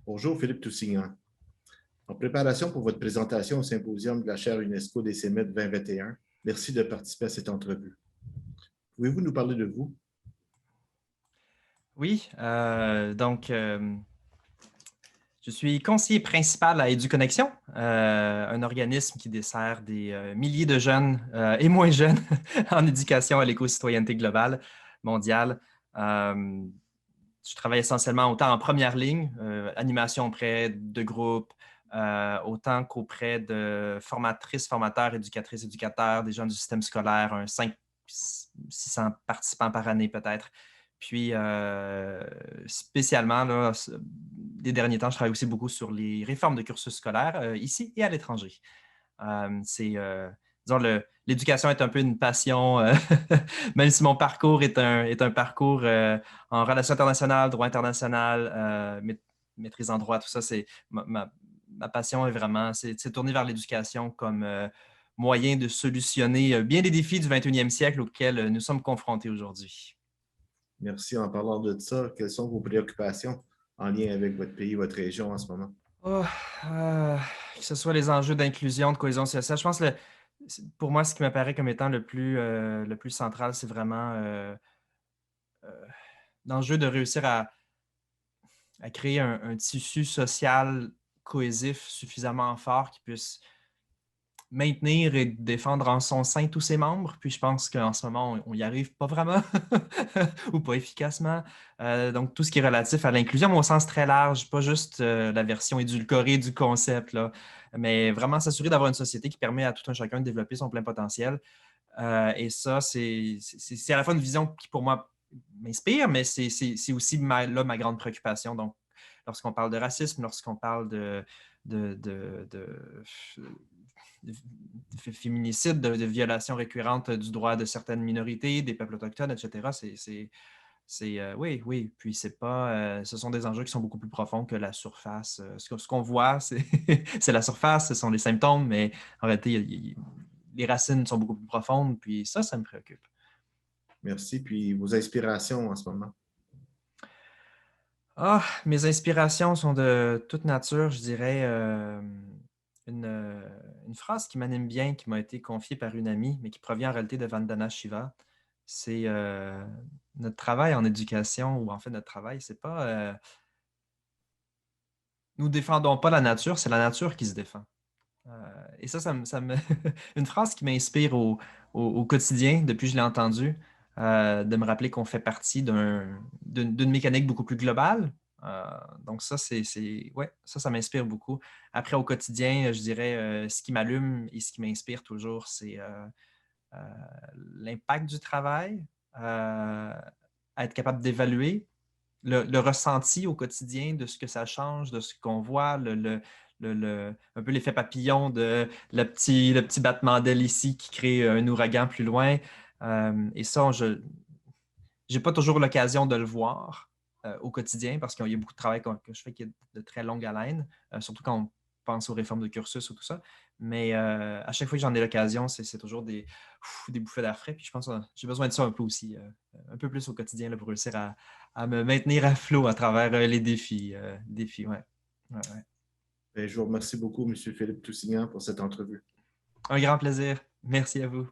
Bonjour Philippe Toussignan. En préparation pour votre présentation au symposium de la chaire UNESCO des CEMET 2021, merci de participer à cette entrevue. Pouvez-vous nous parler de vous? Oui, je suis conseiller principal à EduConnexion, un organisme qui dessert des milliers de jeunes et moins jeunes en éducation à l'éco-citoyenneté globale, mondiale. Euh, je travaille essentiellement autant en première ligne, animation auprès de groupes, autant qu'auprès de formatrices, formateurs, éducatrices, éducateurs, des gens du système scolaire, un 500-600 participants par année peut-être. Puis, spécialement, là, les derniers temps, je travaille aussi beaucoup sur les réformes de cursus scolaire ici et à l'étranger. Disons, l'éducation est un peu une passion, même si mon parcours est un parcours en relations internationales, droit international, maîtrise en droit, tout ça, c'est ma passion est vraiment, c'est tourner vers l'éducation comme moyen de solutionner bien des défis du 21e siècle auxquels nous sommes confrontés aujourd'hui. Merci. En parlant de ça, quelles sont vos préoccupations en lien avec votre pays, votre région en ce moment? Oh, euh, que ce soit les enjeux d'inclusion, de cohésion sociale, je pense que pour moi, ce qui m'apparaît comme étant le plus central, c'est vraiment euh, l'enjeu de réussir à créer un tissu social cohésif suffisamment fort qui puisse maintenir et défendre en son sein tous ses membres. Puis je pense qu'en ce moment, on n'y arrive pas vraiment ou pas efficacement. Donc, tout ce qui est relatif à l'inclusion, mais au sens très large, pas juste la version édulcorée du concept, là, mais vraiment s'assurer d'avoir une société qui permet à tout un chacun de développer son plein potentiel. Et ça, c'est à la fois une vision qui, pour moi, m'inspire, mais c'est aussi ma grande préoccupation. Donc, lorsqu'on parle de racisme, lorsqu'on parle de, de, de, de féminicide, de violations récurrentes du droit de certaines minorités, des peuples autochtones, etc., oui, oui. Puis c'est pas, ce sont des enjeux qui sont beaucoup plus profonds que la surface. Ce qu'on voit, c'est c'est la surface, ce sont les symptômes, mais en réalité, les racines sont beaucoup plus profondes. Puis ça me préoccupe. Merci. Puis vos inspirations en ce moment? Ah, mes inspirations sont de toute nature, je dirais. Une, euh, une phrase qui m'anime bien, qui m'a été confiée par une amie, mais qui provient en réalité de Vandana Shiva. C'est notre travail en éducation, ou en fait notre travail, c'est pas nous défendons pas la nature, c'est la nature qui se défend. Et une phrase qui m'inspire au quotidien depuis que je l'ai entendue, de me rappeler qu'on fait partie d'une mécanique beaucoup plus globale. Donc ouais, ça m'inspire beaucoup. Après, au quotidien, je dirais, ce qui m'allume et ce qui m'inspire toujours, c'est euh, l'impact du travail, être capable d'évaluer le ressenti au quotidien de ce que ça change, de ce qu'on voit, un peu l'effet papillon de le petit battement d'aile ici qui crée un ouragan plus loin. Et ça, je n'ai pas toujours l'occasion de le voir au quotidien parce qu'il y a beaucoup de travail que je fais qui est de très longue haleine, surtout quand on pense aux réformes de cursus ou tout ça. Mais à chaque fois que j'en ai l'occasion, c'est toujours des bouffées d'air frais. Puis je pense que j'ai besoin de ça un peu aussi, un peu plus au quotidien là, pour réussir à me maintenir à flot à travers les défis. Défis, ouais. Ouais, ouais. Je vous remercie beaucoup, M. Philippe Toussignan, pour cette entrevue. Un grand plaisir. Merci à vous.